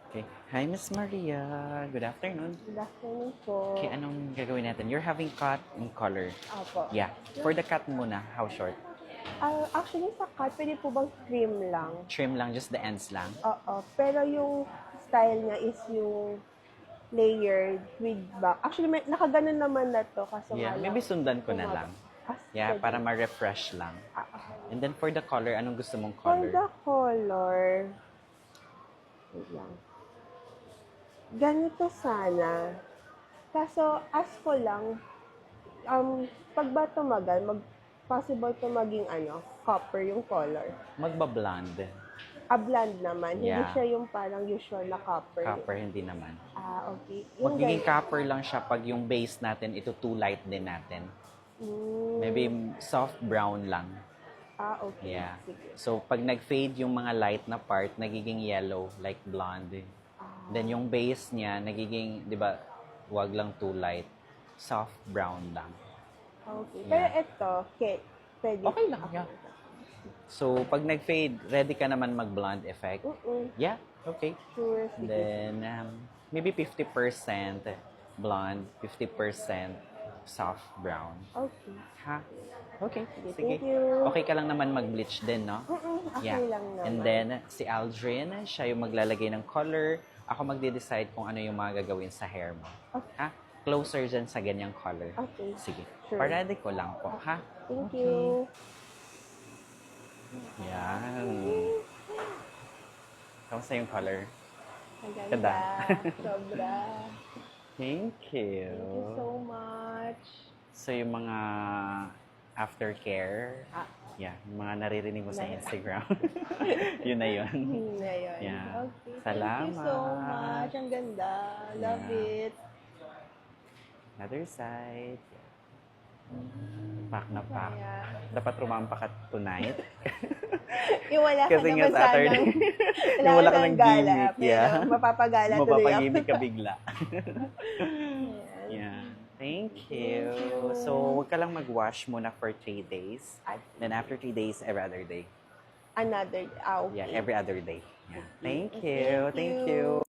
Okay. Hi, Miss Maria. Good afternoon. Good afternoon po. Okay, anong gagawin natin? You're having cut in color. Apo. Yeah. For the cut muna, how short? Actually, sa cut, pwede po bang trim lang? Trim lang, just the ends lang? Oo. Pero yung style niya is yung layered with back. Actually, nakaganon naman na to. Kaso Yeah, nga lang, maybe sundan ko na lang. Yeah, pwede. para ma-refresh lang. And then for the color, anong gusto mong For color? the color, wait lang. Ganito sana. Kaso, as ko lang, pag ba tumagal, possible to maging copper yung color. Magba-blonde. Blonde naman. Hindi Yeah. siya yung parang usual na copper. Copper, hindi naman. Okay. Yung Magiging ganyan. copper lang siya pag yung base natin, ito too light din natin. Maybe soft brown lang. Okay. Yeah. Sige. So, pag nag-fade yung mga light na part, nagiging yellow, like blonde. Then, yung base niya, nagiging, di ba, wag lang too light. Soft brown lang. Okay. Yeah. Pero ito, pwede. Okay lang, yeah. So, pag nag-fade, ready ka naman mag-blonde effect? Yeah, okay. Sure. And Sige. then, maybe 50% blonde, 50% soft brown. Okay. Ha? Okay, Sige, sige. thank you. Okay ka lang naman mag-bleach din, no? Okay lang naman. And then, si Aldrin, siya yung maglalagay ng color. Ako magde-decide kung ano yung mga gagawin sa hair mo. Okay. Ha? Closer dyan sa ganyang color. Okay. Sige. Sure. Parady ko lang po, ha? Thank you. Yan. Kamusta yung color? Ang Ganda. ganda. Sobra. Thank you. Thank you so much. So, yung mga aftercare, yeah, yung mga naririnig mo sa Instagram, yun na yun. Ngayon. Yeah. Okay. Salamat. Thank you so much. Ang ganda. Love Yeah. it. Another side. Pak na pak. Kaya, Dapat rumampak at tonight. yung wala ka Kasi nga naman Saturday. sanang, Yung wala ka ka ng ng gala. gimmick, Pero yeah. mapapagala tuloy ako. Mapapagimik ka bigla. Ayan. Yeah. Thank you. So, huwag ka lang mag-wash muna for 3 days. Then after 3 days, every other day. Another, okay. Yeah, every other day. Yeah. Thank you. Thank you.